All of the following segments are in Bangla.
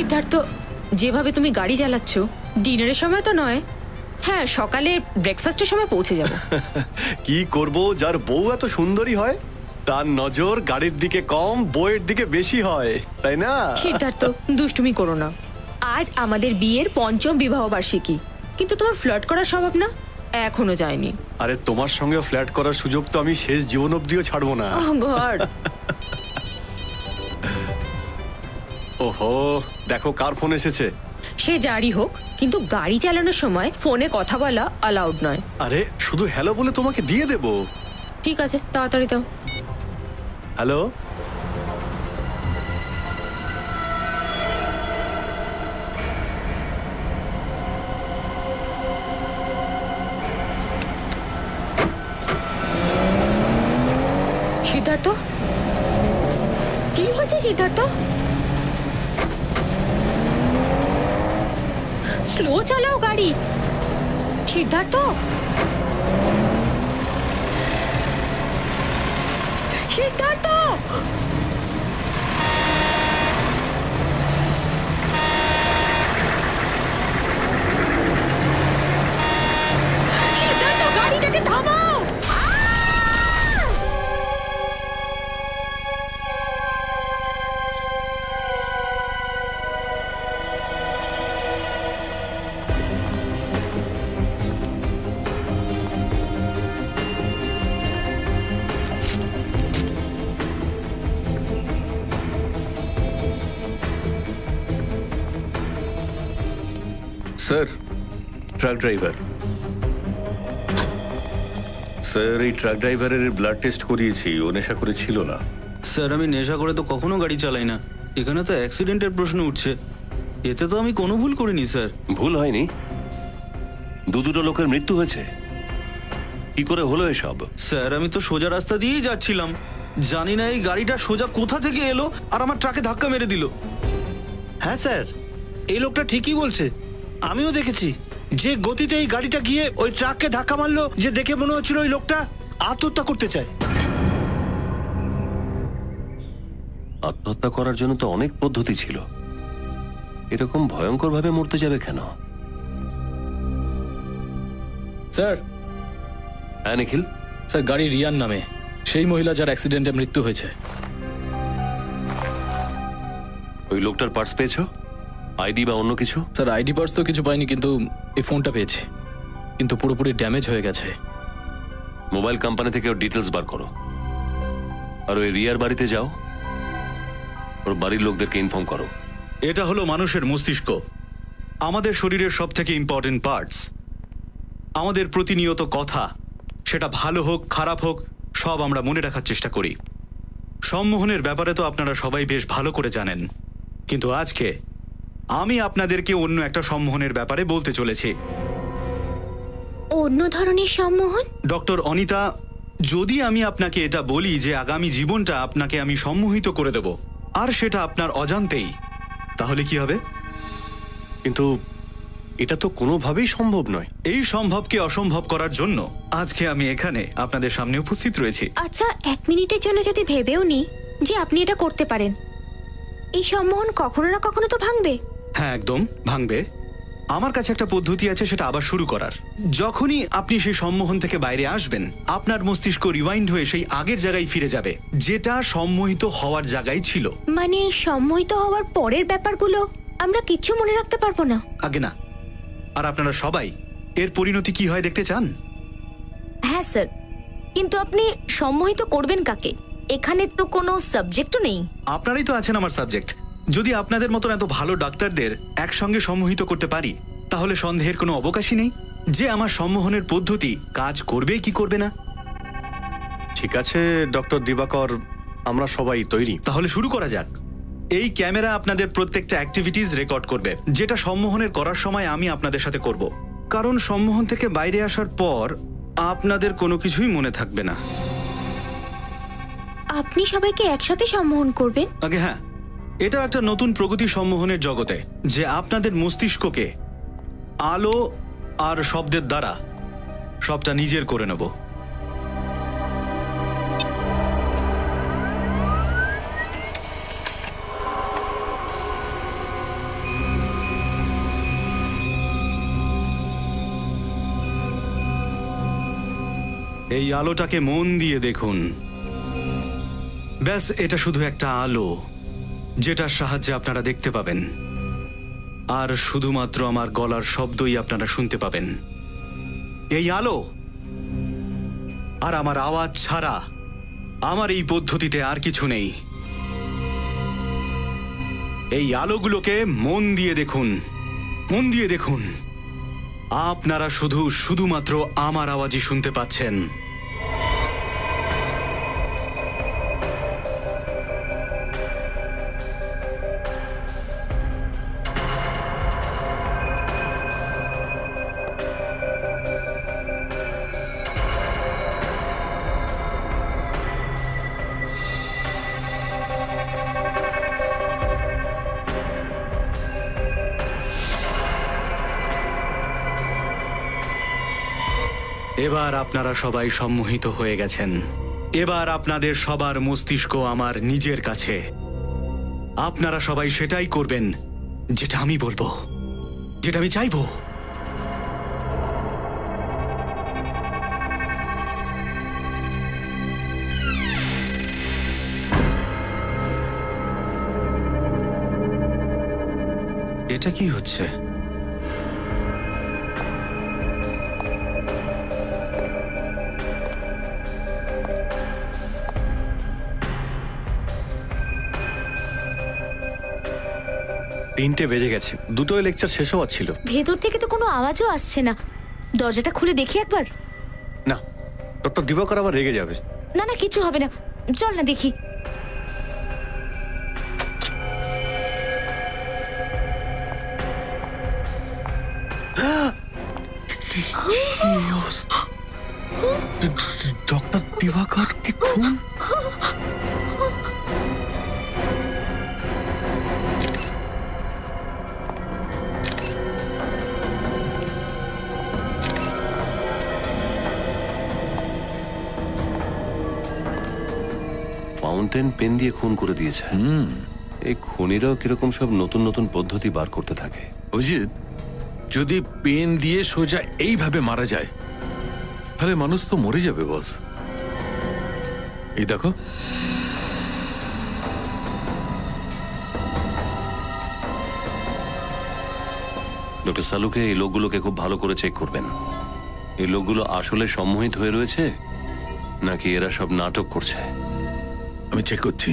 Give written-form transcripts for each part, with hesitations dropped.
সিদ্ধার্থ, যেভাবে তুমি গাড়ি চালাচ্ছ, ডিনারের সময় তো নয়। হ্যাঁ, সকালে ব্রেকফাস্টের সময় পৌঁছে যাব। কি করব, যার বউ এত সুন্দরী হয় তার নজর গাড়ির দিকে কম, বউয়ের দিকে বেশি হয়, তাই না? সিদ্ধার্থ, দুষ্টুমি করো না। আজ আমাদের বিয়ের ৫ম বিবাহ বার্ষিকী, কিন্তু তোমার ফ্লার্ট করার স্বভাব না, এখনো যায়নি। আরে তোমার সঙ্গে ফ্ল্যাট করার সুযোগ তো আমি শেষ জীবন অবধিও ছাড়বো না। গড। ওহো, দেখো কার ফোন এসেছে। সে যারই হোক, কিন্তু গাড়ি চালানোর সময় ফোনে কথা বলা অ্যালাউড নয়। আরে শুধু হ্যালো বলে তোমাকে দিয়ে দেব। ঠিক আছে, তাড়াতাড়ি দাও। হ্যালো। সিদ্ধার্থ, কি হয়েছে সিদ্ধার্থ? স্লো চালাও গাড়ি। সিদ্ধার্থ, সিদ্ধার্থ, সিদ্ধার্থ, গাড়িটাকে থামাও। স্যার, ট্রাক ড্রাইভার স্যার, এই ট্রাক ড্রাইভারের ব্লাড টেস্ট করিয়েছি, ও নেশা করে ছিল না। স্যার, আমি নেশা করে তো কখনো গাড়ি চালাই না। এখানে তো অ্যাক্সিডেন্টের প্রশ্ন উঠছে, এতে তো আমি কোনো ভুল করিনি স্যার। ভুল হয়নি? দুটো লোকের মৃত্যু হয়েছে, কি করে হলো এসব? স্যার, আমি তো সোজা রাস্তা দিয়েই যাচ্ছিলাম, জানি না এই গাড়িটা সোজা কোথা থেকে এলো আর আমার ট্রাকে ধাক্কা মেরে দিল। হ্যাঁ স্যার, এই লোকটা ঠিকই বলছে, আমিও দেখেছি যে গতিতে এই গাড়িটা গিয়ে ওই ট্রাককে ধাক্কা মারলো, যে দেখে মনে হচ্ছিল ওই লোকটা আত্মহত্যা করতে চায়। আত্মহত্যা করার জন্য তো অনেক পদ্ধতি ছিল, এরকম ভয়ঙ্কর ভাবে মরতে যাবে কেন? স্যার। হ্যাঁ নিখিল। স্যার, গাড়ি রিয়ান নামে, সেই মহিলা যার অ্যাক্সিডেন্টে মৃত্যু হয়েছে। ওই লোকটার পার্টস পেয়েছো? আইডি বা অন্য কিছু? স্যার, আইডি পার্টস তো কিছু পাইনি, কিন্তু এই ফোনটা পেয়েছি, কিন্তু পুরোপুরি ড্যামেজ হয়ে গেছে। মোবাইল কোম্পানি থেকে ওর ডিটেলস বার করো, আর ওই রিয়ার বাড়িতে যাও, ওর বাড়ির লোকদেরকে ইনফর্ম করো। এটা হলো মানুষের মস্তিষ্ক, আমাদের শরীরের সব থেকে ইম্পর্টেন্ট পার্টস। আমাদের প্রতিনিয়ত কথা, সেটা ভালো হোক খারাপ হোক, সব আমরা মনে রাখার চেষ্টা করি। সম্মোহনের ব্যাপারে তো আপনারা সবাই বেশ ভালো করে জানেন, কিন্তু আজকে আমি আপনাদেরকে অন্য একটা সম্মোহনের ব্যাপারে বলতে চলেছি। অন্য ধরনের সম্মোহন? ডক্টর অনিতা, যদি আমি আপনাকে এটা বলি যে আগামী জীবনটা আপনাকে আমি সম্মোহিত করে দেব, আর সেটা আপনার অজান্তেই, তাহলে কি হবে? কিন্তু এটা তো কোনোভাবেই সম্ভব নয়। এই সম্ভবকে অসম্ভব করার জন্য আজকে আমি এখানে আপনাদের সামনে উপস্থিত রয়েছি। আচ্ছা, 1 মিনিটের জন্য যদি ভেবেও নি যে আপনি এটা করতে পারেন, এই সম্মোহন কখনো না কখনো তো ভাঙবে। হ্যাঁ, একদম ভাঙবে। আমার কাছে একটা পদ্ধতি আছে সেটা আবার শুরু করার। যখনই আপনি সেই সম্মোহন থেকে বাইরে আসবেন, আপনার মস্তিষ্ক রিওয়াইন্ড হয়ে সেই আগের জায়গায় ফিরে যাবে, যেটা সম্মোহিত হওয়ার জায়গায় ছিল। মানে সম্মোহিত হওয়ার পরের ব্যাপারগুলো আমরা কিচ্ছু মনে রাখতে পারবো না? আগে না। আর আপনারা সবাই এর পরিণতি কি হয় দেখতে চান? হ্যাঁ স্যার, কিন্তু আপনি সম্মোহিত করবেন কাকে? এখানে তো কোনো সাবজেক্টও নেই। আপনারাই তো আছেন আমার সাবজেক্ট। যদি আপনাদের মতন এত ভালো ডাক্তারদের একসঙ্গে সম্মোহিত করতে পারি, তাহলে সন্দেহের কোনো অবকাশই নেই যে আমার সম্মোহনের পদ্ধতি কাজ করবে কি করবে না। ঠিক আছে ডক্টর দিবাকর, আমরা সবাই তৈরি। তাহলে শুরু করা যাক। এই ক্যামেরা আপনাদের প্রত্যেকটা অ্যাক্টিভিটিস রেকর্ড করবে, যেটা সম্মোহনের করার সময় আমি আপনাদের সাথে করব। কারণ সম্মোহন থেকে বাইরে আসার পর আপনাদের কোনো কিছুই মনে থাকবে না। আপনি সবাইকে একসাথে সম্মোহন করবেন? আগে হ্যাঁ, এটা একটা নতুন প্রগতি সম্মোহনের জগতে, যে আপনাদের মস্তিষ্ককে আলো আর শব্দের দ্বারা সবটা নিজের করে নেব। এই আলোটাকে মন দিয়ে দেখুন। ব্যাস, এটা শুধু একটা আলো যেটার সাহায্যে আপনারা দেখতে পাবেন, আর শুধুমাত্র আমার গলার শব্দই আপনারা শুনতে পাবেন। এই আলো আর আমার আওয়াজ ছাড়া আমার এই পদ্ধতিতে আর কিছু নেই। এই আলোগুলোকে মন দিয়ে দেখুন, মন দিয়ে দেখুন। আপনারা শুধুমাত্র আমার আওয়াজই শুনতে পাচ্ছেন। এবার আপনারা সবাই সম্মোহিত হয়ে গেছেন। এবার আপনাদের সবার মস্তিষ্ক আমার নিজের কাছে। আপনারা সবাই সেটাই করবেন যেটা আমি বলবো, যেটা আমি চাইবো। এটা কি হচ্ছে? তিনটে বেজে গেছে, দুটোই লেকচার শেষ হওয়ার ছিল। ভেতর থেকে তো কোনো আওয়াজও আসছে না। দরজাটা খুলে দেখি একবার। না, ডক্টর দিবাকর আবার রেগে যাবে। না না, কিছু হবে না, চল না দেখি। ডক্টর দিবাকর কি খুন? ফাউন্টেন পেন দিয়ে খুন করে দিয়েছে। এই খুনিরাও কিরকম সব নতুন নতুন পদ্ধতি বার করতে থাকে। অজিত, যদি পেন দিয়ে সোজা এইভাবে মারা যায় তাহলে মানুষ তো মরে যাবে বস। এই দেখো, ডক্টর সালুকে এই লোকগুলোকে খুব ভালো করে চেক করবেন। এই লোকগুলো আসলে সম্মোহিত হয়ে রয়েছে নাকি এরা সব নাটক করছে। আমি চেক করছি।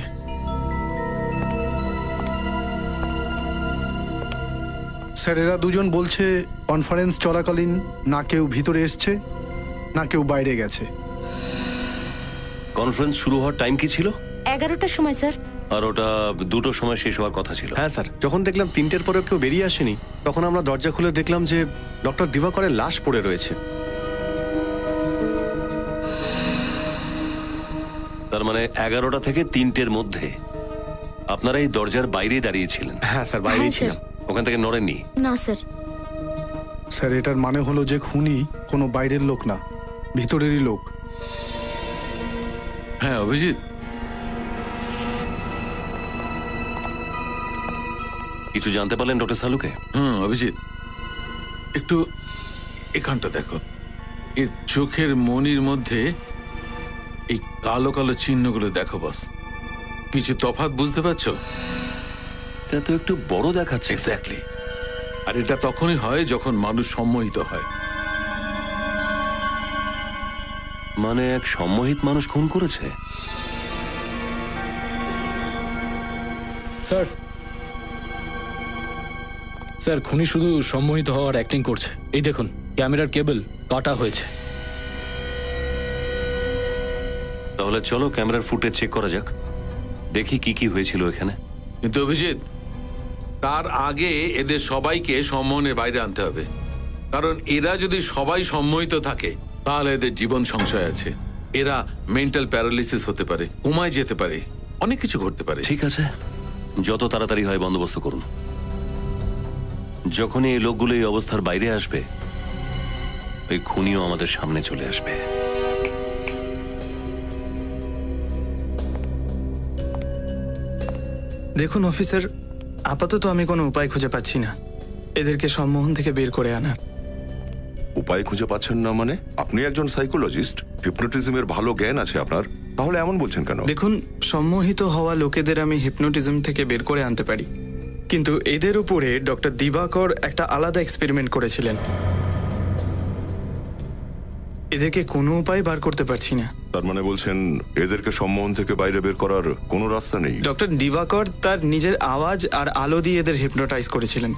স্যার, এরা দুজন বলছে কনফারেন্স চলাকালীন না কেউ ভিতরে এসছে না কেউ বাইরে গেছে। কনফারেন্স শুরু হওয়ার টাইম কি ছিল? 11টার সময় স্যার। আর ওটা 2টোর সময় শেষ হওয়ার কথা ছিল। হ্যাঁ স্যার, যখন দেখলাম 3টের পরেও কেউ বেরিয়ে আসেনি, তখন আমরা দরজা খুলে দেখলাম যে ডক্টর দিবাকরের লাশ পড়ে রয়েছে। তার মানে 11টা থেকে 3টের মধ্যে আপনারা এই দরজার বাইরেই দাঁড়িয়েছিলেন? হ্যাঁ স্যার, বাইরেই হ্যাঁ, ছিলাম। ওখান থেকে নড়েননি? না স্যার। স্যার, এটার মানে হলো যে খুনি কোনো বাইরের লোক না, ভিতরেরই লোক। হ্যাঁ অভিজিৎ, কিছু জানতে পারলেন ডক্টর সালুকে? অভিজিৎ, একটু এখানটা দেখো। এর চোখের মনির মধ্যে এই কালো কালো চিহ্নগুলো দেখো বস। কিছু তফাৎ বুঝতে পারছো? এটা তো একটু বড় দেখাচ্ছে। এক্স্যাক্টলি। আর এটা তখনই হয় যখন মানুষ সম্মোহিত হয়। মানে এক সম্মোহিত মানুষ খুন করেছে? স্যার, স্যার খুনি শুধু সম্মোহিত হওয়ার অ্যাক্টিং করছে। এই দেখুন, ক্যামেরার কেবল কাটা হয়েছে। তাহলে চলো ক্যামেরার ফুটেজ চেক করা যাক, দেখি কি কি হয়েছিল এখানে। কিন্তু অভিজিৎ, তার আগে এদের সবাইকে সম্মোহনের বাইরে আনতে হবে। কারণ এরা যদি সবাই সম্মোহিত থাকে তাহলে এদের জীবন সংশয় আছে। এরা মেন্টাল প্যারালিসিস হতে পারে, কোমায় যেতে পারে, অনেক কিছু ঘটতে পারে। ঠিক আছে, যত তাড়াতাড়ি হয় বন্দোবস্ত করুন। যখনই এই লোকগুলো এই অবস্থার বাইরে আসবে, ওই খুনিও আমাদের সামনে চলে আসবে। দেখুন অফিসার, আপাতত আমি কোনো উপায় খুঁজে পাচ্ছি না এদেরকে সম্মোহন থেকে বের করে আনার। উপায় খুঁজে পাচ্ছেন না মানে? আপনি একজন সাইকোলজিস্ট, হিপনোটিজমের ভালো জ্ঞান আছে আপনার, তাহলে এমন বলছেন কেন? দেখুন, সম্মোহিত হওয়া লোকেদের আমি হিপনোটিজম থেকে বের করে আনতে পারি, কিন্তু এদের উপরে ডক্টর দিবাকর একটা আলাদা এক্সপেরিমেন্ট করেছিলেন। এদেরকে কোনো উপায় বার করতে পারছি না। তার মানে বলছেন এদেরকে সম্মোহন থেকে বাইরে বের করার কোনো রাস্তা নেই? ডক্টর দিবাকর তার নিজের আওয়াজ আর আলো দিয়ে এদের হিপনোটাইজ করেছিলেন,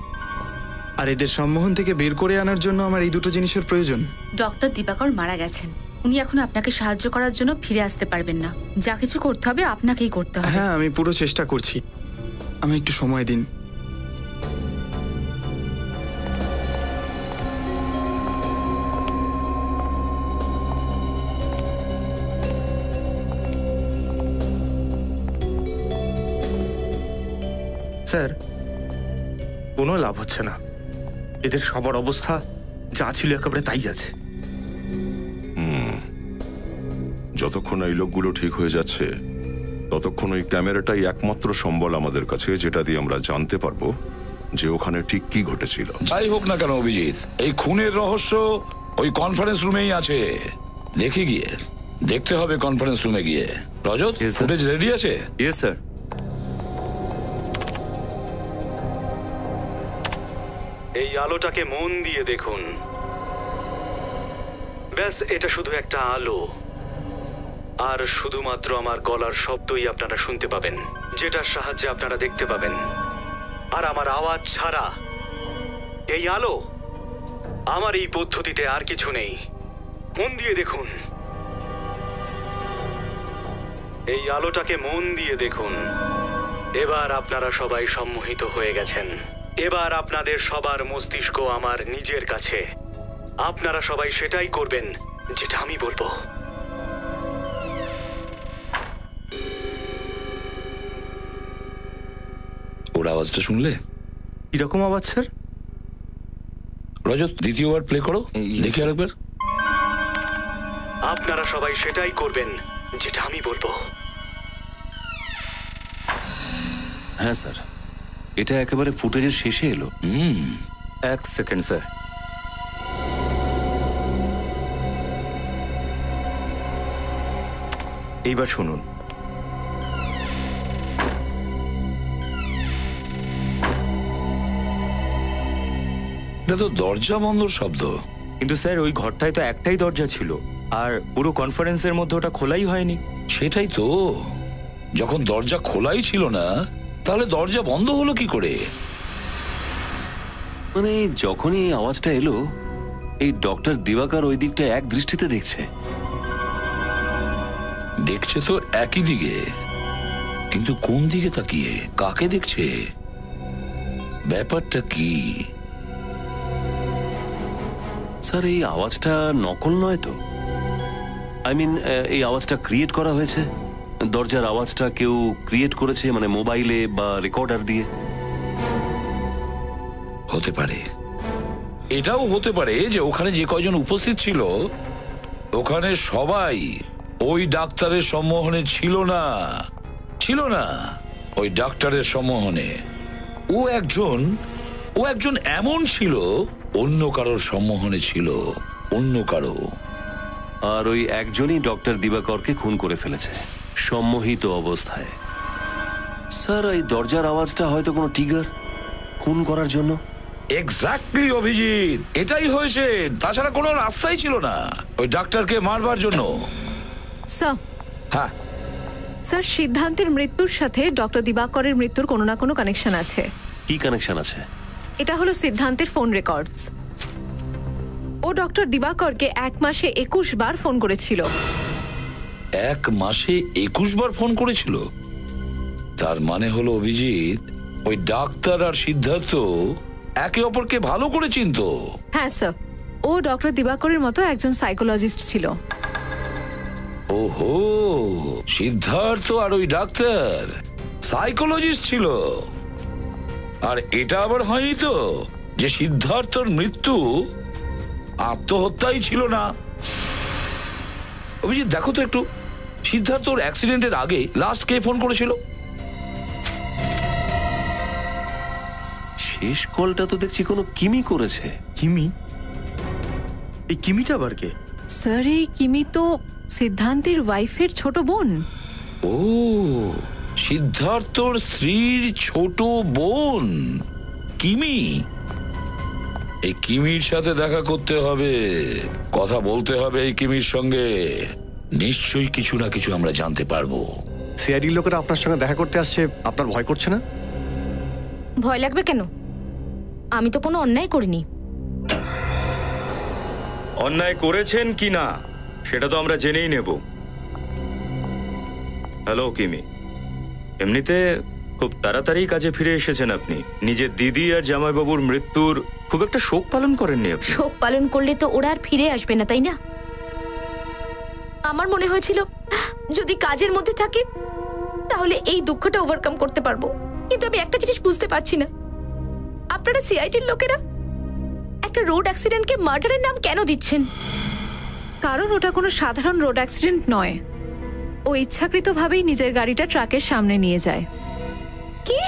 আর এদের সম্মোহন থেকে বের করে আনার জন্য আমার এই দুটো জিনিসের প্রয়োজন। ডক্টর দিবাকর মারা গেছেন, উনি এখন আপনাকে সাহায্য করার জন্য ফিরে আসতে পারবেন না। যা কিছু করতে হবে আপনাকেই করতে হবে। হ্যাঁ, আমি পুরো চেষ্টা করছি, আমি একটু সময় দিন। স্যার, কোনো লাভ হচ্ছে না। এদের সবার অবস্থা যা ছিল একেবারে তাই আছে। যতক্ষণ এই লোকগুলো ঠিক হয়ে যাচ্ছে ততক্ষণ ওই ক্যামেরাটাই একমাত্র সম্বল আমাদের কাছে, যেটা দিয়ে আমরা জানতে পারবো যে ওখানে ঠিক কি ঘটেছিল। যাই হোক না কেন অভিজিৎ, এই খুনের রহস্য ওই কনফারেন্স রুমেই আছে। দেখে গিয়ে দেখতে হবে কনফারেন্স রুমে গিয়ে। রজত, ফুটেজ রেডি আছে? Yes sir. এই আলোটাকে মন দিয়ে দেখুন। ব্যাস, এটা শুধু একটা আলো, আর শুধুমাত্র আমার গলার শব্দই আপনারা শুনতে পাবেন, যেটার সাহায্যে আপনারা দেখতে পাবেন। আর আমার আওয়াজ ছাড়া এই আলো, আমার এই পদ্ধতিতে আর কিছু নেই। মন দিয়ে দেখুন, এই আলোটাকে মন দিয়ে দেখুন। এবার আপনারা সবাই সম্মোহিত হয়ে গেছেন। এবার আপনাদের সবার মস্তিষ্ক আমার নিজের কাছে। আপনারা সবাই সেটাই করবেন যেটা আমি বলবো। ওর আওয়াজটা শুনলে? কিরকম আওয়াজ স্যার? রজত, দ্বিতীয়বার প্লে করো, দেখি আরেকবার। আপনারা সবাই সেটাই করবেন যেটা আমি বলবো। হ্যাঁ স্যার, এটা একেবারে ফুটেজের শেষে এলো। এক সেকেন্ড স্যার। এইবার শুনুন। এটা তো দরজা বন্ধর শব্দ। কিন্তু স্যার, ওই ঘরটায় তো একটাই দরজা ছিল, আর পুরো কনফারেন্সের মধ্যে ওটা খোলাই হয়নি। সেটাই তো, যখন দরজা খোলাই ছিল না তাহলে দরজা বন্ধ হলো কি করে? মানে যখনই এই আওয়াজটা এলো, এই ডক্টর দিবাকর ওই দিকটা এক দৃষ্টিতে দেখছে। দেখছে তো একই দিকে, কিন্তু কোন দিকে তাকিয়ে কাকে দেখছে? ব্যাপারটা কি? স্যার, এই আওয়াজটা নকল নয় তো? আই মিন, এই আওয়াজটা ক্রিয়েট করা হয়েছে? দরজার আওয়াজটা কেউ ক্রিয়েট করেছে, মানে মোবাইলে বা রেকর্ডার দিয়ে? হতে পারে। এটাও হতে পারে যে ওখানে যে কয়জন উপস্থিত ছিল ওখানে সবাই ওই ডাক্তারের সম্মোহনে ছিল না। ওই ডাক্তারের সম্মোহনে ও একজন এমন ছিল, অন্য কারোর সম্মোহনে ছিল, অন্য কারো। আর ওই একজনই ডক্টর দিবাকরকে খুন করে ফেলেছে সম্মোহিত অবস্থায়। স্যার, এই দরজার আওয়াজটা হয়তো কোনো ট্রিগার খুন করার জন্য। এক্স্যাক্টলি অভিজিৎ, এটাই হয়েছে। তাছাড়া কোনো রাস্তাই ছিল না ওই ডাক্তারকে মারবার জন্য। স্যার, হ্যাঁ স্যার, সিদ্ধান্তের মৃত্যুর সাথে ডক্টর দিবাকরের মৃত্যুর কোনো না কোনো কানেকশন আছে। কি কানেকশন আছে? এটা হলো সিদ্ধান্তের ফোন রেকর্ডস। ও ডক্টর দিবাকরকে 1 মাসে 21 বার ফোন করেছিল। 1 মাসে 21 বার ফোন করেছিল? তার মানে হলো অভিজিৎ, ওই ডাক্তার আর সিদ্ধার্থ একে অপরকে ভালো করে চিনতো। হ্যাঁ স্যার, ও ডক্টর দিবাকরের মতো একজন সাইকোলজিস্ট ছিল। ওহো, সিদ্ধার্থ আর ওই ডাক্তার সাইকোলজিস্ট ছিল। আর এটা আবার হয়নি তো যে সিদ্ধার্থর মৃত্যু আত্মহত্যাই ছিল না? অভিজিৎ, দেখো তো একটু, সিদ্ধার্থর অ্যাক্সিডেন্টের আগে লাস্ট কে ফোন করেছিল? শেষ কলটা তো দেখছি কোনো কিমি করেছে। কিমি? এই কিমিটা আবার কে? স্যার এই কিমি তো সিদ্ধান্তের ওয়াইফের ছোট বোন। ও, সিদ্ধার্থর স্ত্রীর ছোট বোন কিমি। এই কিমির সাথে দেখা করতে হবে, কথা বলতে হবে এই কিমির সঙ্গে। নিশ্চয়ই কিছু না কিছু আমরা জানতে পারবো। সিআইডি লোকেরা আপনার সঙ্গে দেখা করতে আসছে, আপনার ভয় করছে না? ভয় লাগবে কেন? আমি তো কোনো অন্যায় করিনি। অন্যায় করেছেন কি না সেটা তো আমরা জেনেই নেব। হ্যালো কিমি, এমনিতে খুব তাড়াতাড়ি কাজে ফিরে এসেছেন আপনি। নিজের দিদি আর জামাইবাবুর মৃত্যুর খুব একটা শোক পালন করেননি আপনি। শোক পালন করলে তো ওরা আর ফিরে আসবে না, তাই না? আমার মনে হয়েছিল যদি কাজের মধ্যে থাকি তাহলে এই দুঃখটা ওভারকাম করতে পারবো, কিন্তু আমি একটা জিনিস বুঝতে পারছি না, আপনারা সিআইডির লোকেরা একটা রোড অ্যাক্সিডেন্টকে মার্ডারের নাম কেন দিচ্ছেন? কারণ ওটা কোনো সাধারণ রোড অ্যাক্সিডেন্ট নয়। ও ইচ্ছাকৃতভাবেই নিজের গাড়িটা ট্রাকের সামনে নিয়ে যায়। কি?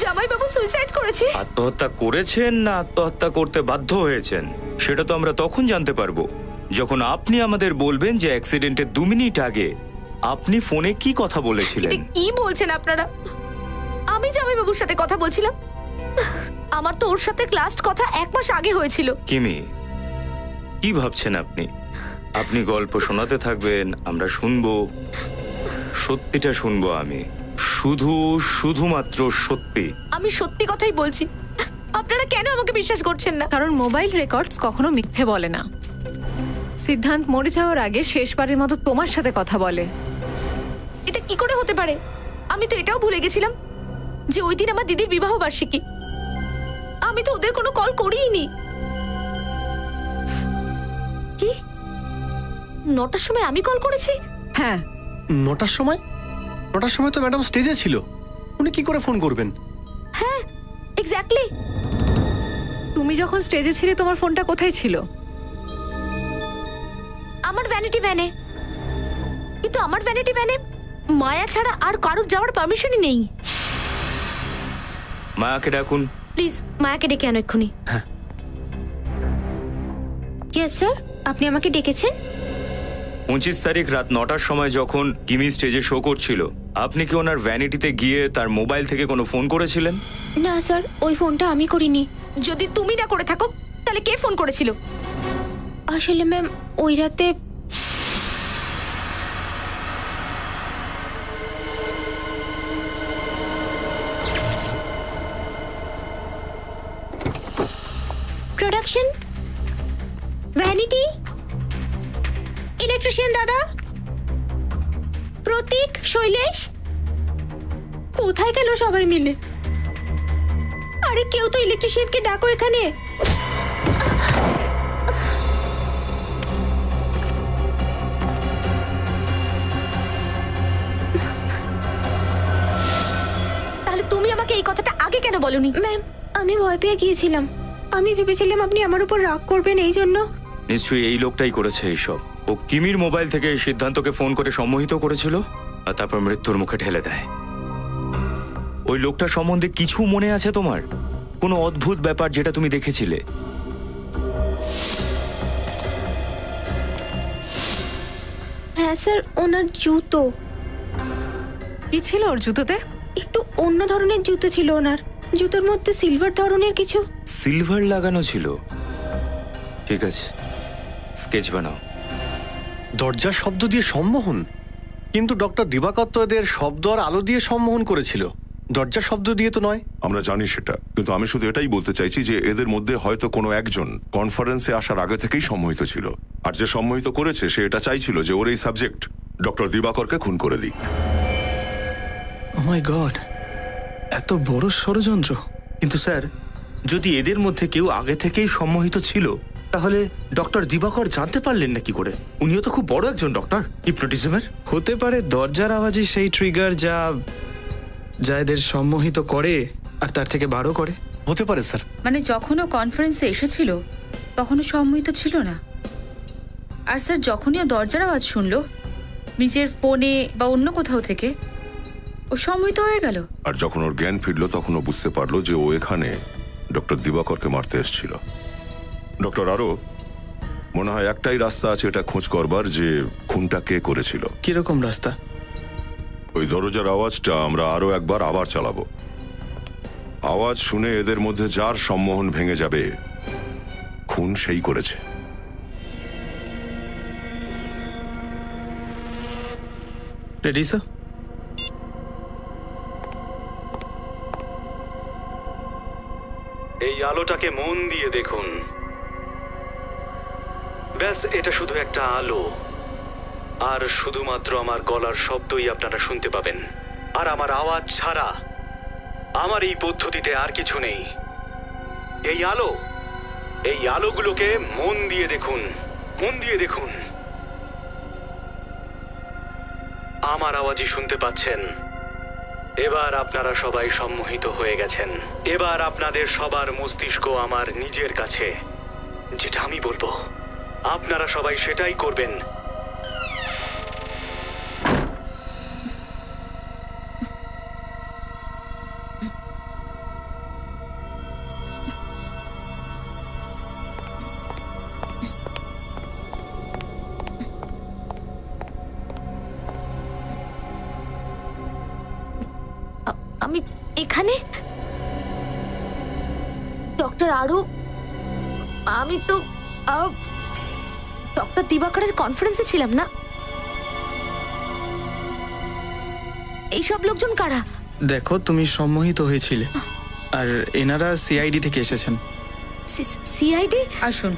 জামাইবাবু সুইসাইড করেছে? আত্মহত্যা করেছেন না আত্মহত্যা করতে বাধ্য হয়েছেন সেটা তো আমরা তখন জানতে পারবো যখন আপনি আমাদের বলবেন যে অ্যাক্সিডেন্টের 2 মিনিট আগে আপনি ফোনে কি কথা বলেছিলেন। কি বলছেন আপনারা? আমি জামাইবাবুর সাথে কথা বলছিলাম? আমার তো ওর সাথে লাস্ট কথা 1 মাস আগে হয়েছিল। কিমি, কি ভাবছেন আপনি? আপনি গল্প শোনাতে থাকবেন, আমরা শুনবো, সত্যিটা শুনবো। আমি শুধুমাত্র সত্যি। আমি সত্যি কথাই বলছি, আপনারা কেন আমাকে বিশ্বাস করছেন না? কারণ মোবাইল রেকর্ডস কখনো মিথ্যে বলে না। সিদ্ধান্ত মরে যাওয়ার আগে শেষবারের মতো তোমার সাথে কথা বলে। এটা কি করে হতে পারে? আমি তো এটাও ভুলে গেছিলাম যে ওই দিন আমার দিদির বিবাহ বার্ষিকী। আমি তো ওদের কোনো কল করিনি। কি 9টার সময় আমি কল করেছি? হ্যাঁ। 9টার সময়? 9টার সময় তো ম্যাডাম স্টেজে ছিল, উনি কি করে ফোন করবেন? হ্যাঁ এক্স্যাক্টলি। তুমি যখন স্টেজে ছিলে তোমার ফোনটা কোথায় ছিল? আমার ভ্যানিটি ভ্যানে। কিন্তু আমার ভ্যানিটি ভ্যানে মায়া ছাড়া আর কারোর যাওয়ার পারমিশনই নেই। মায়াকে ডাকুন প্লিজ। মায়াকে ডেকে আনো এক্ষুনি। ইয়েস স্যার, আপনি আমাকে ডেকেছেন? 25 তারিখ রাত 9টার সময় যখন কিমি স্টেজে শো করছিল, আপনি কি ওনার ভ্যানিটিতে গিয়ে তার মোবাইল থেকে কোনো ফোন করেছিলেন? না স্যার, ওই ফোনটা আমি করিনি। যদি তুমি না করে থাকো তাহলে কে ফোন করেছিল? আসলে ম্যাম ওই রাতে প্রোডাকশন, ভ্যানিটি, ইলেকট্রিশিয়ান দাদা, প্রতীক, শৈলেশ, কোথায় গেল সবাই মিলে? আরে কেউ তো ইলেকট্রিশিয়ানকে ডাকো এখানে। তাহলে তুমি আমাকে এই কথাটা আগে কেন বলনি? ম্যাম আমি ভয় পেয়ে গিয়েছিলাম। আমি ভেবেছিলাম আপনি আমার উপর রাগ করবেন, এই জন্য। নিশ্চয়ই এই লোকটাই করেছে এইসব। ও কিমির মোবাইল থেকে সিদ্ধান্তকে ফোন করে সম্মোহিত করেছিল আর তারপর মৃত্যুর মুখে ঠেলে দেয়। ওই লোকটা সম্বন্ধে কিছু মনে আছে তোমার? কোনো অদ্ভুত ব্যাপার যেটা তুমি দেখেছিলে? হ্যাঁ স্যার, ওনার জুতো। কি ছিল ওর জুতোতে? একটু অন্য ধরনের জুতো ছিল ওনার। জুতোর মধ্যে সিলভার ধরনের কিছু। সিলভার লাগানো ছিল? ঠিক আছে, স্কেচ বানাও। দরজার শব্দ দিয়ে সম্মোহন? কিন্তু ডক্টর দিবাকর তো এদের শব্দ আর আলো দিয়ে সম্মোহন করেছিল, দরজার শব্দ দিয়ে তো নয়। আমরা জানি সেটা, কিন্তু আমি শুধু এটাই বলতে চাইছি যে এদের মধ্যে হয়তো কোনো একজন কনফারেন্সে আসার আগে থেকেই সম্মোহিত ছিল, আর যে সম্মোহিত করেছে সে এটা চাইছিল যে ওর এই সাবজেক্ট ডক্টর দিবাকরকে খুন করে দিক। ও মাই গড, এত বড় ষড়যন্ত্র! কিন্তু স্যার, যদি এদের মধ্যে কেউ আগে থেকেই সম্মোহিত ছিল তাহলে ডক্টর দিবাকর জানতে পারলেন না কি করে? উনিও তো খুব বড় একজন ডক্টর হিপনোটিজমের। হতে পারে দরজার আওয়াজই সেই ট্রিগার যা এদের সম্মোহিত করে আর তার থেকে বারও করে। হতে পারে স্যার। মানে যখন ও কনফারেন্সে এসেছিল তখনও সম্মোহিত ছিল না, আর স্যার যখনই ও দরজার আওয়াজ শুনলো নিজের ফোনে বা অন্য কোথাও থেকে, ও সম্মোহিত হয়ে গেল। আর যখন ওর জ্ঞান ফিরলো তখন ও বুঝতে পারলো যে ও এখানে ডক্টর দিবাকরকে মারতে এসেছিল। ডক্টর আরো মনে হয় একটাই রাস্তা আছে এটা খোঁজ করবার, যে খুনটা কে করেছিল। কিরকম রাস্তা? ওই দরজার আওয়াজটা আমরা আরো একবার আবার চালাবো। আওয়াজ শুনে এদের মধ্যে যার সম্মোহন ভেঙে যাবে, খুন সেই করেছে। Ready sir? এই আলোটাকে মন দিয়ে দেখুন। ব্যাস, এটা শুধু একটা আলো, আর শুধুমাত্র আমার গলার শব্দই আপনারা শুনতে পাবেন। আর আমার আওয়াজ ছাড়া আমার এই পদ্ধতিতে আর কিছু নেই। এই আলো, এই আলোগুলোকে মন দিয়ে দেখুন, মন দিয়ে দেখুন। আমার আওয়াজই শুনতে পাচ্ছেন। এবার আপনারা সবাই সম্মোহিত হয়ে গেছেন। এবার আপনাদের সবার মস্তিষ্ক আমার নিজের কাছে। যেটা আমি বলবো আপনারা সবাই সেটাই করবেন। আমি এখানে? ডক্টর আরু, আমি তো ডক্টর দিবাকরের কনফারেন্সে ছিলাম না। এইসব লোকজন কারা? দেখো, তুমি সম্মোহিত হয়েছিলে, আর এনারা সিআইডি থেকে এসেছেন। সিআইডি? আসুন।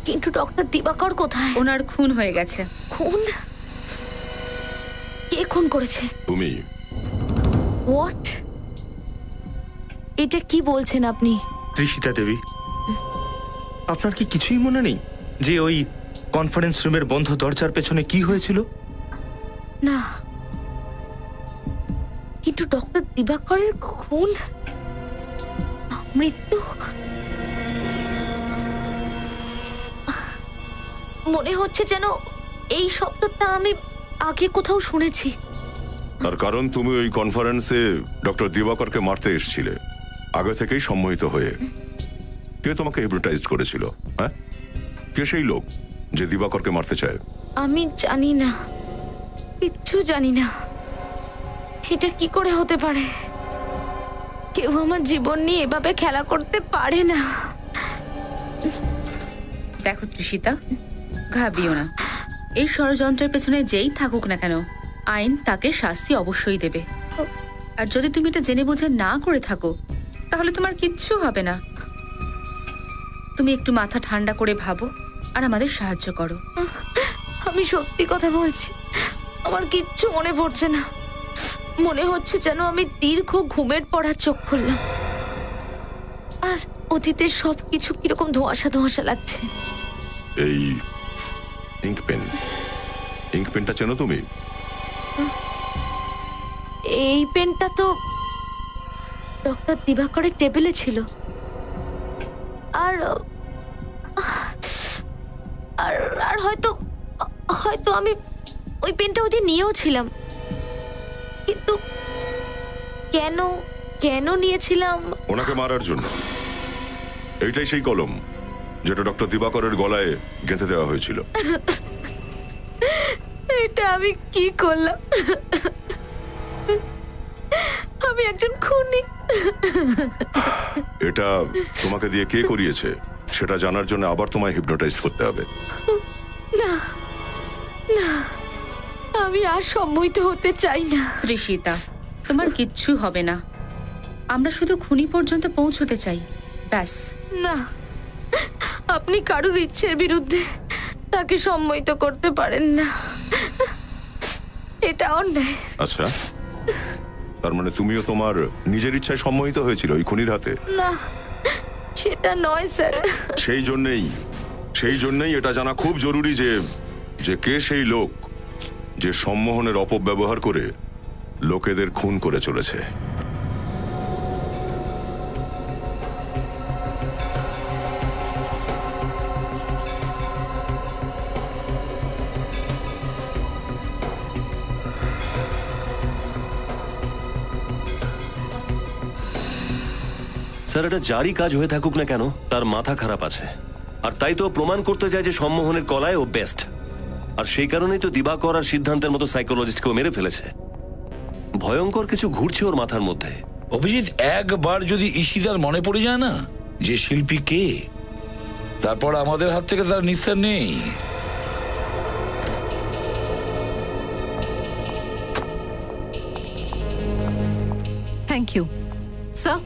কিন্তু ডক্টর দিবাকর কোথায়? ওনার খুন হয়ে গেছে। খুন? কে খুন করেছে? তুমি। হোয়াট? এটা কি বলছেন আপনি? ত্রিশিতা দেবী, আপনার কি কিছুই মনে নেই যে ওই কনফারেন্স রুমের বন্ধ দরজার পেছনে কি হয়েছিল? না, কিন্তু ডক্টর দিবাকরের খুন, মৃত্যু, মনে হচ্ছে যেন এই শব্দটা আমি আগে কোথাও শুনেছি। তার কারণ তুমি ওই কনফারেন্সে ডক্টর দিবাকরকে মারতে এসেছিলে, আগে থেকেই সম্মোহিত হয়ে। কে তোমাকে হিপনোটাইজ করেছিল? হ্যাঁ, কে সেই লোক যে দিবাকরকে মারতে চায়? আমি জানি না, কিচ্ছু জানি না। এটা কি করে হতে পারে? কেউ আমার জীবন নিয়ে এভাবে খেলা করতে পারে না। দেখো ত্রিশিতা, ঘাবিও না। এই ষড়যন্ত্রের পেছনে যেই থাকুক না কেন, আইন তাকে শাস্তি অবশ্যই দেবে। আর যদি তুমি এটা জেনে বুঝে না করে থাকো, তাহলে তোমার কিচ্ছু হবে না। তুমি একটু মাথা ঠান্ডা করে ভাবো আর আমাদের সাহায্য করো। আমি সত্যি কথা বলছি, আমার কিচ্ছু মনে পড়ছে না। মনে হচ্ছে যেন আমি দীর্ঘ ঘুমের পড়া চোখ খুললাম, আর অতীতের সবকিছু কিরকম ধোঁয়াশা ধোঁয়াশা লাগছে। এই ইঙ্ক পেন, ইঙ্ক পেনটা চেনো তুমি? এই পেনটা তো ডক্টর দিবাকরের টেবিলে ছিল, আর আর হয়তো হয়তো আমি ওই পেনটা ওদিন নিয়েও ছিলাম, কিন্তু কেন কেন নিয়েছিলাম? ওনাকে মারার জন্য। এইটাই সেই কলম যেটা ডক্টর দিবাকরের গলায় গেঁথে দেওয়া হয়েছিল। এটা আমি কি করলাম? আমি একজন খুনি। এটা তোমাকে দিয়ে কে করিয়েছে সেটা জানার জন্য আবার তোমায় হিপনোটাইজ করতে হবে। না না, আমি আর সম্মোহিত হতে চাই না। ত্রিশিতা, তোমার কিচ্ছু হবে না। আমরা শুধু খুনি পর্যন্ত পৌঁছতে চাই, ব্যাস। না, আপনি কারোর ইচ্ছের বিরুদ্ধে তাকে সম্মোহিত করতে পারেন না, এটা অন্যায়। আচ্ছা, তার মানে তুমিও তোমার নিজের ইচ্ছায় সম্মোহিত হয়েছিল ওই খুনির হাতে? না, সেটা নয় স্যার। সেই জন্যই এটা জানা খুব জরুরি যে কে সেই লোক যে সম্মোহনের অপব্যবহার করে লোকেদের খুন করে চলেছে। স্যার, এটা যারই কাজ হয়ে থাকুক না কেন, তার মাথা খারাপ আছে। আর তাই তো প্রমাণ করতে যায় যে সম্মোহনের কলায় ও বেস্ট। আর সেই কারণেই তো দিবাকর আর সিদ্ধান্তের মতো সাইকোলজিস্টকেও মেরে ফেলেছে। ভয়ঙ্কর কিছু ঘুরছে ওর মাথার মধ্যে। অভিজিৎ, একবার যদি ঈশিতার মনে পড়ে যায় না যে শিল্পী কে, তারপর আমাদের হাত থেকে তার নিস্তার নেই। Thank you sir.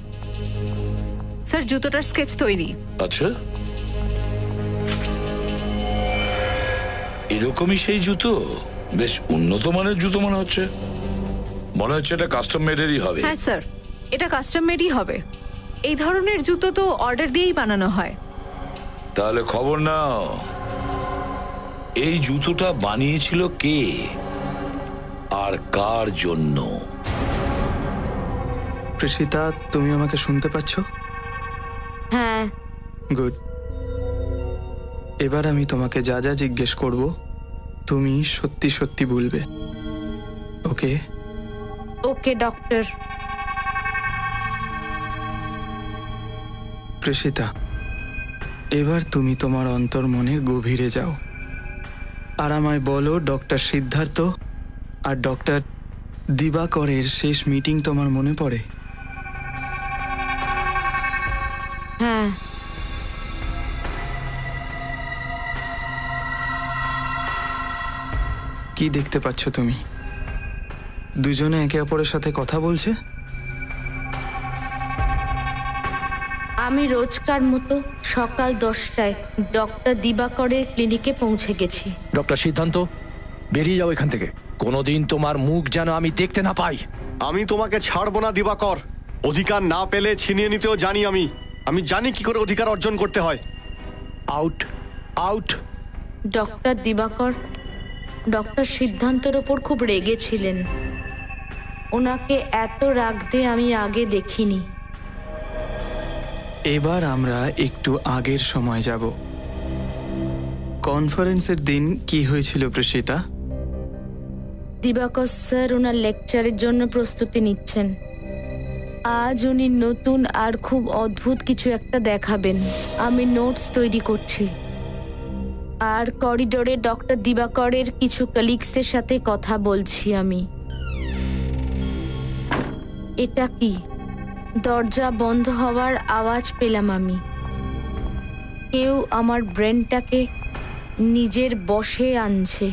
স্যার, জুতোটার স্কেচ তৈরি। আচ্ছা, এরকমই সেই জুতো? বেশ উন্নত মানের জুতো মনে হচ্ছে। মনে হচ্ছে এটা কাস্টম মেডেরই হবে। হ্যাঁ স্যার, এটা কাস্টম মেডই হবে। এই ধরনের জুতো তো অর্ডার দিয়েই বানানো হয়। তাহলে খবর নাও, এই জুতোটা বানিয়েছিল কে আর কার জন্য? প্রসিতা, তুমি আমাকে শুনতে পাচ্ছ? হ্যাঁ। গুড। এবার আমি তোমাকে যা যা জিজ্ঞেস করব তুমি সত্যি সত্যি বলবে, ওকে? ওকে ডক্টর। প্রসিতা, এবার তুমি তোমার অন্তর্মনের গভীরে যাও আর আমায় বলো, ডক্টর সিদ্ধার্থ আর ডক্টর দিবাকরের শেষ মিটিং তোমার মনে পড়ে? হ্যাঁ। কি দেখতে পাচ্ছ তুমি? দুজনে একে অপরের সাথে কথা বলছে? আমি রোজকার মতো সকাল 10টায় ডক্টর দিবাকরের ক্লিনিকে পৌঁছে গেছি। ডক্টর সিদ্ধান্ত, বেরিয়ে যাও এখান থেকে। কোনোদিন তোমার মুখ যেন আমি দেখতে না পাই। আমি তোমাকে ছাড়বো না দিবাকর। অধিকার না পেলে ছিনিয়ে নিতেও জানি আমি। আমি জানি কি করে অধিকার অর্জন করতে হয়। Out, out. ডক্টর দিবাকর ডক্টর সিদ্ধান্তের ওপর খুব রেগেছিলেন। ওনাকে এত রাগতে আমি আগে দেখিনি। এবার আমরা একটু আগের সময় যাব। কনফারেন্সের দিন কি হয়েছিল প্রসিতা? দিবাকর স্যার ওনার লেকচারের জন্য প্রস্তুতি নিচ্ছেন। আজ উনি নতুন আর খুব অদ্ভুত কিছু একটা দেখাবেন। আমি নোটস তৈরি করছি। আর করিডোরে ডক্টর দিবাকরের কিছু কলিগসের সাথে কথা বলছি আমি। এটা কি? দরজা বন্ধ হওয়ার আওয়াজ পেলাম আমি। কেউ আমার ব্রেনটাকে নিজের বশে আনছে।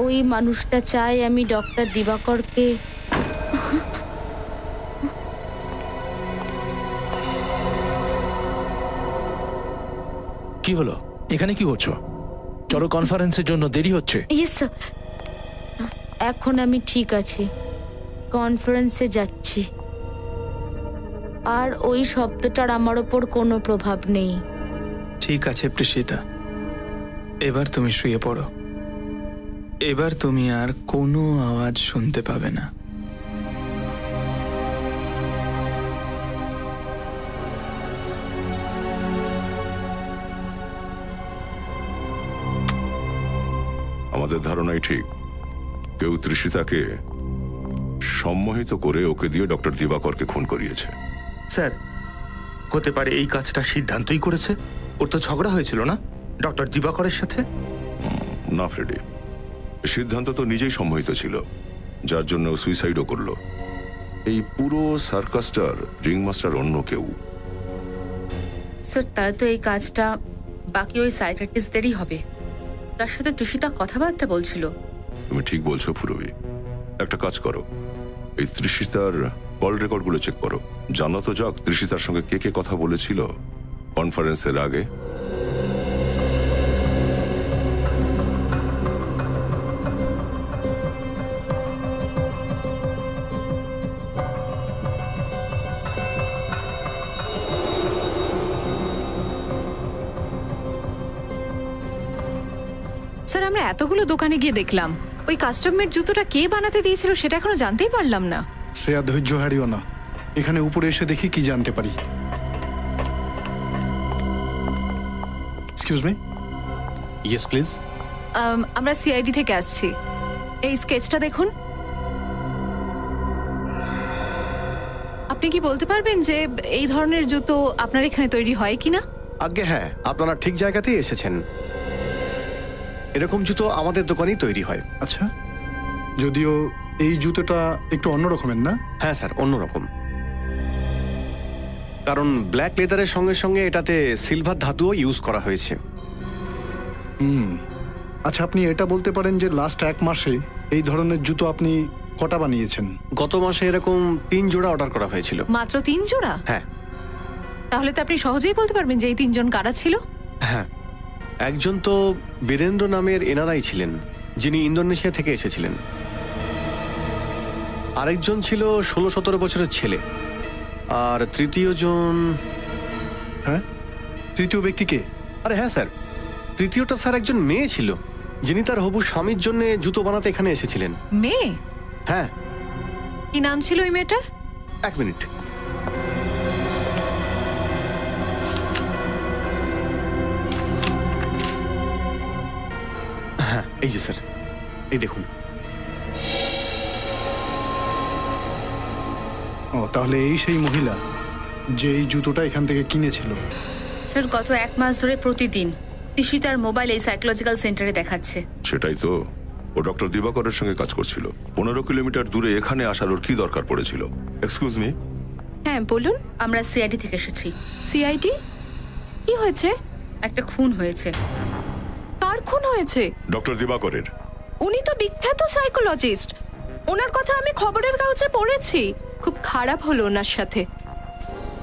ওই মানুষটা চায় আমি ডক্টর দিবাকরকে কি হলো? এখানে কি করছো? চলো, কনফারেন্সের জন্য দেরি হচ্ছে। Yes sir. এখন আমি ঠিক আছি, কনফারেন্সে যাচ্ছি। আর ওই শব্দটার আমার ওপর কোনো প্রভাব নেই। ঠিক আছে প্রসিতা, এবার তুমি শুয়ে পড়ো। এবার তুমি আর কোনো আওয়াজ শুনতে পাবে না। আমাদের ধারণাই ঠিক। কেউ তৃষিতাকে সম্মোহিত করে ওকে দিয়ে ডক্টর দিবাকরকে খুন করিয়েছে। স্যার, হতে পারে এই কাজটা সিদ্ধান্তই করেছে। ওর তো ঝগড়া হয়েছিল না ডক্টর দিবাকরের সাথে? না ফ্রেডি, সিদ্ধান্ত তো নিজেই সম্মোহিত ছিল, যার জন্য সুইসাইডও করলো। এই পুরো সার্কাসটার রিংমাস্টার অন্য কেউ। স্যার, তাহলে তো এই কাজটা বাকি ওই সাইকিয়াট্রিস্টদেরই হবে। তার সাথে তৃষিতা কথাবার্তা বলছিল। তুমি ঠিক বলছো ফুরবি। একটা কাজ করো, এই তৃষিতার কল রেকর্ডগুলো চেক করো। জানা তো যাক তৃষিতার সঙ্গে কে কে কথা বলেছিল কনফারেন্সের আগে। স্যার, আমরা এতগুলো দোকানে গিয়ে দেখলাম, ওই কাস্টম মেড জুতোটা কে বানাতে দিয়েছিল সেটা এখনো জানতেই পারলাম না। শ্রেয়া, ধৈর্য হারিও না। এখানে উপরে এসে দেখি কি জানতে পারি। Excuse me. Yes please. আমরা সিআইডি থেকে আসছি। এই স্কেচটা দেখুন। আপনি আপনি কি বলতে পারবেন যে এই ধরনের জুতো আপনার এখানে তৈরি হয় কিনা? আগে হ্যাঁ, আপনারা ঠিক জায়গাতেই এসেছেন। এরকম জুতো আমাদের দোকানেই তৈরি হয়। আচ্ছা, যদিও এই জুতোটা একটু অন্য রকমের, না? হ্যাঁ স্যার, অন্যরকম। কারণ ব্ল্যাক লেদারের সঙ্গে সঙ্গে এটাতে সিলভার ধাতুও ইউজ করা হয়েছে। আচ্ছা, আপনি এটা বলতে পারেন যে লাস্ট 1 মাসে এই ধরনের জুতো আপনি কটা বানিয়েছেন? গত মাসে এরকম 3 জোড়া অর্ডার করা হয়েছিল। মাত্র 3 জোড়া? হ্যাঁ। তাহলে তো আপনি সহজেই বলতে পারবেন যে এই 3 জন কারা ছিল? হ্যাঁ, একজন তো বীরেন্দ্র নামের এনারাই ছিলেন, যিনি ইন্দোনেশিয়া থেকে এসেছিলেন। আরেকজন ছিল 16-17 বছরের ছেলে। আর তৃতীয় জন... হ্যাঁ, তৃতীয় ব্যক্তি কে? আরে হ্যাঁ স্যার, তৃতীয়টা স্যার একজন মেয়ে ছিল, যিনি তার হবু স্বামীর জন্য জুতো বানাতে এখানে এসেছিলেন। মেয়ে? হ্যাঁ। কি নাম ছিল ওই মেয়েটার? 1 মিনিট। হ্যাঁ, এই যে স্যার, এই দেখুন। ও, তাহলে এই সেই মহিলা যে এই জুতোটা এখান থেকে কিনেছিল। স্যার, গত 1 মাস ধরে প্রতিদিন তিশিতার মোবাইল এই সাইকোলজিক্যাল সেন্টারে দেখাচ্ছে। সেটাই তো, ও ডক্টর দিবাকরের সঙ্গে কাজ করছিল। 15 কিলোমিটার দূরে এখানে আসার ওর কি দরকার পড়েছিল? Excuse me. হ্যাঁ বলুন। আমরা সিআইডি থেকে এসেছি। সিআইডি? কি হয়েছে? একটা খুন হয়েছে। কার খুন হয়েছে? ডক্টর দিবাকরের। উনি তো বিখ্যাত সাইকোলজিস্ট, ওনার কথা আমি খবরের কাগজে পড়েছি। খুব খারাপ হলো ওনার সাথে।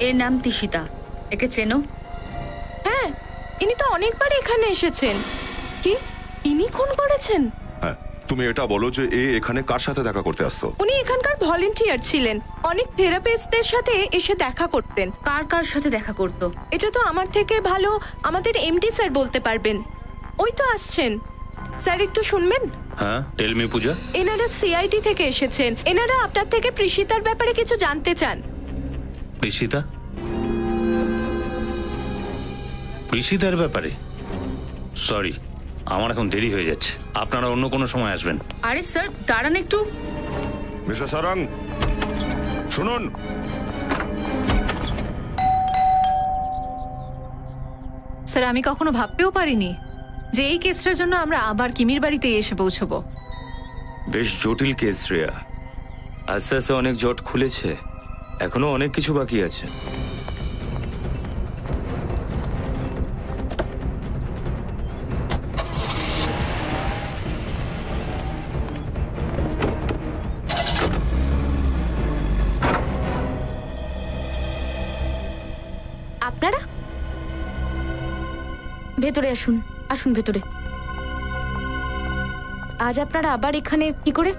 এর নাম তিশিতা, একে চেনো? হ্যাঁ, ইনি তো অনেকবার এখানে এসেছেন। কি ইনি খুন করেছেন? হ্যাঁ, তুমি এটা বলো যে এ এখানে কার সাথে দেখা করতে আসতো? উনি এখানকার ভলেন্টিয়ার ছিলেন, অনেক থেরাপিস্টদের সাথে এসে দেখা করতেন। কার কার সাথে দেখা করতো? এটা তো আমার থেকে ভালো আমাদের এমডি স্যার বলতে পারবেন। ওই তো আসছেন। স্যার একটু শুনবেন? হ্যাঁ, টেল মি পূজা। এনারা সিআইডি থেকে এসেছেন। এনারা আপনার থেকে প্রিশিতার ব্যাপারে কিছু জানতে চান। প্রিশিতা? প্রিশিতার ব্যাপারে? সরি, আমার এখন দেরি হয়ে যাচ্ছে, আপনারা অন্য কোনো সময় আসবেন। আরে স্যার দাঁড়ান একটু। মিস্টার সারাং, শুনুন। স্যার, আমি কখনো ভাবতেও পারিনি যে এই কেসটার জন্য আমরা আবার কিমির বাড়িতে এসে পৌঁছবো। বেশ জটিল কেস রেয়া, আস্তে আস্তে অনেক জট খুলেছে, এখনো অনেক কিছু বাকি আছে। আপনারা ভেতরে আসুন, আসুন ভেতরে। আজ আপনারা আবার এখানে কি করে?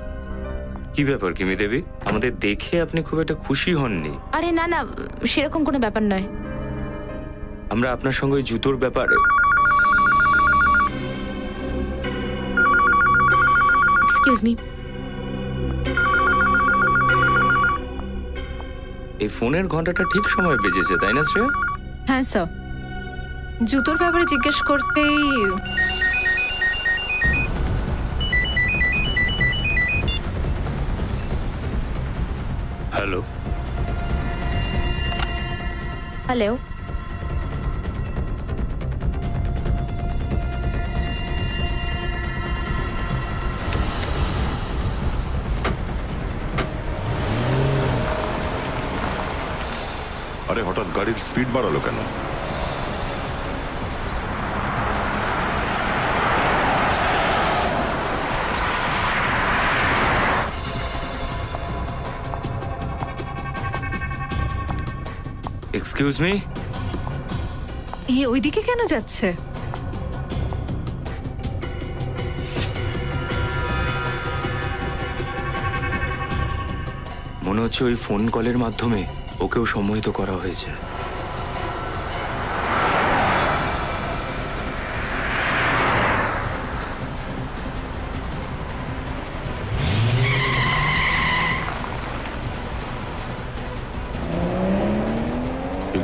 কি ব্যাপার কিমি দেবী, আমাদের দেখে আপনি খুব একটা খুশি হননি? আরে না না, সেরকম কোনো ব্যাপার নয়। আমরা আপনার সঙ্গে ওই জুতোর ব্যাপারে... এক্সকিউজ মি। এই ফোনের ঘন্টাটা ঠিক সময় বেজেছে, তাই না শ্রেয়া? হ্যাঁ স্যার, জুতোর ব্যাপারে জিজ্ঞেস করতেই... হ্যালো। হ্যালো। আরে হঠাৎ গাড়ির স্পিড বাড়ালো কেন? Excuse me. ওইদিকে কেন যাচ্ছে? মনে হচ্ছে ওই ফোন কলের মাধ্যমে ওকেও সম্মোহিত করা হয়েছে।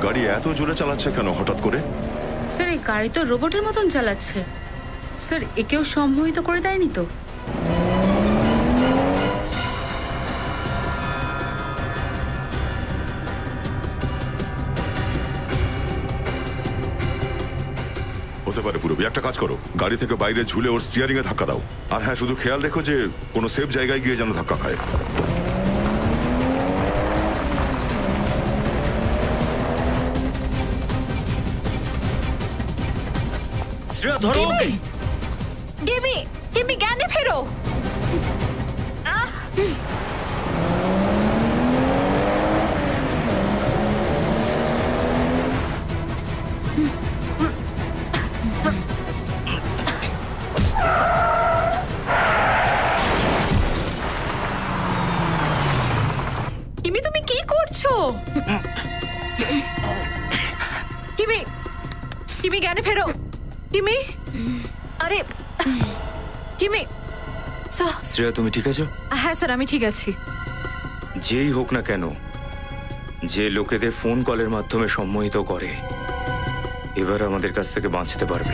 গাড়ি এত জোরে চালাচ্ছে কেন হঠাৎ করে? স্যার, এই গাড়ি তো রোবটের মতন চালাচ্ছে। স্যার, একেও সম্মোহিত করে দেয়নি তো? হতে পারে পুরবি, একটা কাজ করো, গাড়ি থেকে বাইরে ঝুলে ওর স্টিয়ারিং এ ধাক্কা দাও। আর হ্যাঁ, শুধু খেয়াল রেখো যে কোনো সেফ জায়গায় গিয়ে যেন ধাক্কা খায়। শ্রেয়া ধরো ওকে। কিমি, কিমি জ্ঞানে ফেরো। কিমি তুমি কি করছো? কিমি, কিমি জ্ঞানে ফেরো। কিমি, আরে কিমি। শ্রেয়া তুমি ঠিক আছো? হ্যাঁ স্যার, আমি ঠিক আছি। যেই হোক না কেন, যে লোকেদের ফোন কলের মাধ্যমে সম্মোহিত করে, এবার আমাদের কাছ থেকে বাঁচতে পারবে।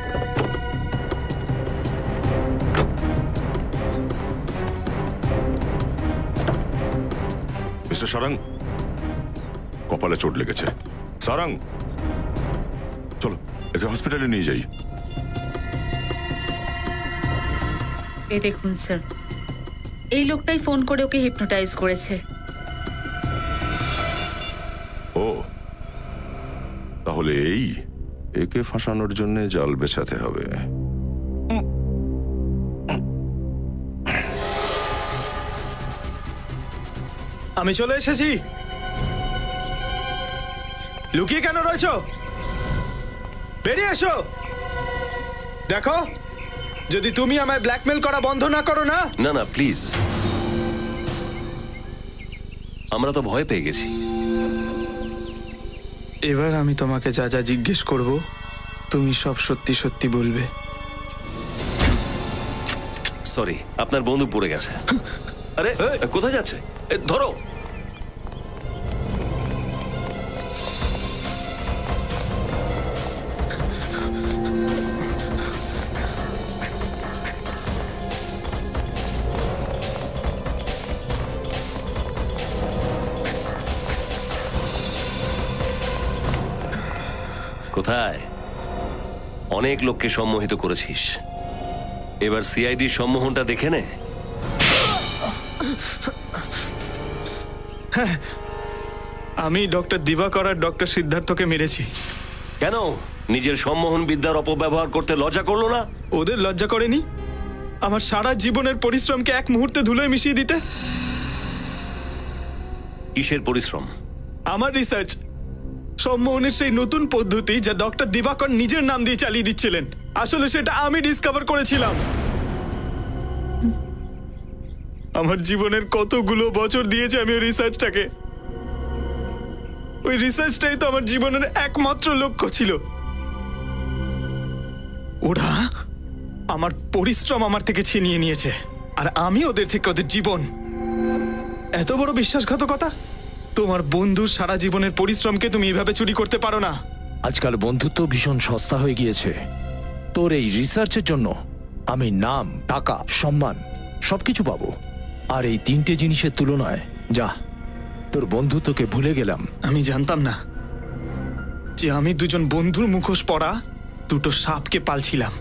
মিস্টার সারাং, কপালে চোট লেগেছে। সারাং, চলো একে হসপিটালে নিয়ে যাই। এই দেখুন স্যার, এই লোকটাই ফোন করে ওকে হিপনোটাইজ করেছে। ও, তাহলে একে ফাঁসানোর জন্য জাল বেছাতে হবে। আমি চলে এসেছি। লুকিয়ে কেন রয়েছো? বেরিয়ে এসো। দেখো, যদি তুমি আমায় ব্ল্যাকমেল করা বন্ধ না করো না। না না প্লিজ, আমরা তো ভয় পেয়ে গেছি। এবার আমি তোমাকে যা যা জিজ্ঞেস করব তুমি সব সত্যি সত্যি বলবে। সরি, আপনার বন্দুক পড়ে গেছে। আরে কোথায় যাচ্ছে? ধরো। কোথায়? অনেক লোককে সম্মোহিত করেছিস, এবার সিআইডির সম্মোহনটা দেখে নে। হ্যাঁ, আমি ডক্টর দিবাকর আর ডক্টর সিদ্ধার্থকে মেরেছি। কেন? নিজের সম্মোহন বিদ্যার অপব্যবহার করতে লজ্জা করলো না? ওদের লজ্জা করেনি আমার সারা জীবনের পরিশ্রমকে এক মুহূর্তে ধুলোয় মিশিয়ে দিতে? কিসের পরিশ্রম? আমার রিসার্চ, সম্মোহনের সেই নতুন পদ্ধতি যা ডক্টর দিবাকর নিজের নাম দিয়ে চালিয়ে দিচ্ছিলেন, আসলে সেটা আমি ডিসকভার করেছিলাম। আমার জীবনের কতগুলো বছর দিয়েছে আমি ওই রিসার্চটাকে। ওই রিসার্চটাই তো আমার জীবনের একমাত্র লক্ষ্য ছিল। ওরা আমার পরিশ্রম আমার থেকে ছিনিয়ে নিয়েছে, আর আমি ওদের থেকে ওদের জীবন। এত বড় বিশ্বাসঘাতকতা! তোমার বন্ধুর সারা জীবনের পরিশ্রমকে তুমি এভাবে চুরি করতে পারো না। আজকাল বন্ধুত্ব ভীষণ সস্তা হয়ে গিয়েছে। তোর এই রিসার্চের জন্য আমি নাম, টাকা, সম্মান সবকিছু পাবো, আর এই তিনটে জিনিসের তুলনায় যা, তোর বন্ধুত্বকে ভুলে গেলাম। আমি জানতাম না যে আমি দুজন বন্ধুর মুখোশ পরা দুটো সাপকে পালছিলাম।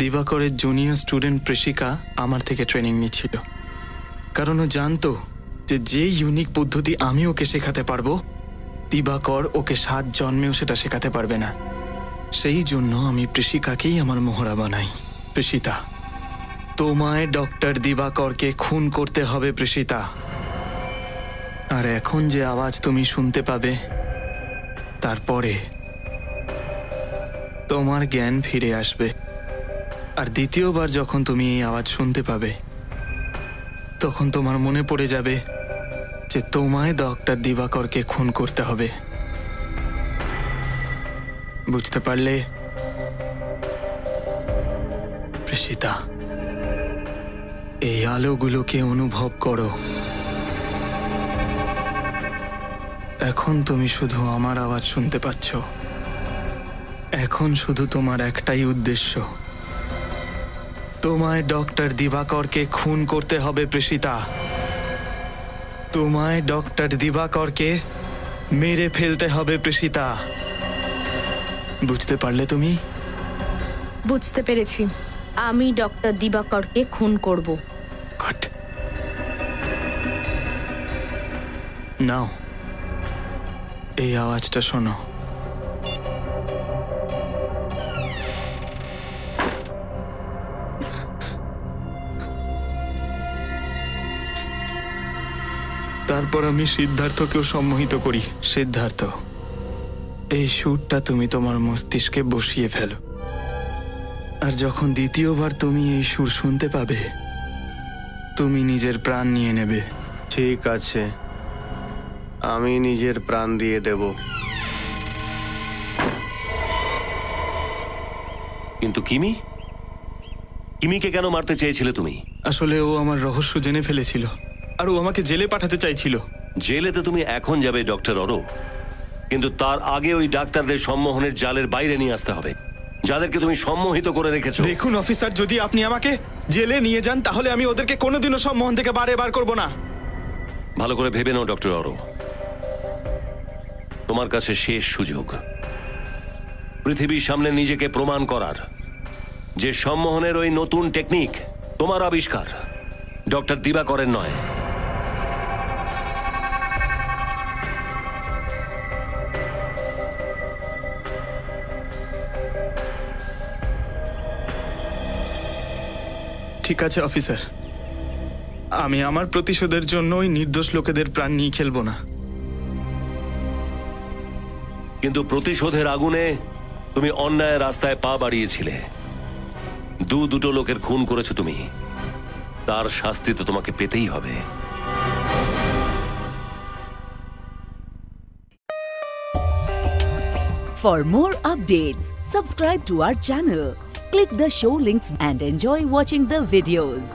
দিবাকরের জুনিয়র স্টুডেন্ট প্রেষিকা আমার থেকে ট্রেনিং নিচ্ছিল, কারণ ও জানতো যে ইউনিক পদ্ধতি আমি ওকে শেখাতে পারবো, দিবাকর ওকে 7 জন্মেও সেটা শেখাতে পারবে না। সেই জন্য আমি প্রেষিকাকেই আমার মোহরা বানাই। প্রেষিতা, তোমায় ডক্টর দিবাকরকে খুন করতে হবে প্রেষিতা। আর এখন যে আওয়াজ তুমি শুনতে পাবে, তারপরে তোমার জ্ঞান ফিরে আসবে। আর দ্বিতীয়বার যখন তুমি এই আওয়াজ শুনতে পাবে, তখন তোমার মনে পড়ে যাবে যে তোমায় ডক্টর দিবাকরকে খুন করতে হবে। বুঝতে পারলে প্রেষিতা? এই আলোগুলোকে অনুভব করো। এখন তুমি শুধু আমার আওয়াজ শুনতে পাচ্ছ। এখন শুধু তোমার একটাই উদ্দেশ্য, তোমায় ডক্টর দিবাকরকে খুন করতে হবে প্রেষিতা। তোমায় ডক্টর দিবাকরকে মেরে ফেলতে হবে প্রেষিতা। বুঝতে পারলে তুমি? বুঝতে পেরেছি, আমি ডক্টর দিবাকরকে খুন করব। নাও, এই আওয়াজটা শোনো। তারপর আমি সিদ্ধার্থকেও সম্মোহিত করি। সিদ্ধার্থ, এই সুরটা তুমি তোমার মস্তিষ্কে বসিয়ে ফেলো, আর যখন দ্বিতীয়বার তুমি এই সুর শুনতে পাবে, তুমি নিজের প্রাণ নিয়ে নেবে। ঠিক আছে, আমি নিজের প্রাণ দিয়ে দেব। কিন্তু কিমিকে কেন মারতে চেয়েছিলে তুমি? আসলে ও আমার রহস্য জেনে ফেলেছিল, আর ও আমাকে জেলে পাঠাতে চাইছিল। জেলেতে তুমি এখন যাবে ডক্টর অরো, কিন্তু তার আগে ওই ডাক্তারদের সম্মোহনের জালের বাইরে নিয়ে আসতে হবে, যাদেরকে তুমি সম্মোহিত করে রেখেছো। দেখুন অফিসার, যদি আপনি আমাকে জেলে নিয়ে যান তাহলে আমি ওদেরকে কোনোদিনও সম্মোহন থেকে বার করব না। ভালো করে ভেবে নাও ডক্টর অরো, তোমার কাছে শেষ সুযোগ পৃথিবীর সামনে নিজেকে প্রমাণ করার, যে সম্মোহনের ওই নতুন টেকনিক তোমার আবিষ্কার, ডক্টর দিবাকরের নয়। ঠিক আছে অফিসার, আমি আমার প্রতিশোধের জন্য ওই নির্দোষ লোকেদের প্রাণ নিয়ে খেলবো না। কিন্তু প্রতিশোধের আগুনে তুমি অন্যায়ের রাস্তায় পা বাড়িয়েছিলে, দুটো লোকের খুন করেছো তুমি, তার শাস্তি তো তোমাকে পেতেই হবে। For more updates, subscribe to our channel, click the show links and enjoy watching the videos.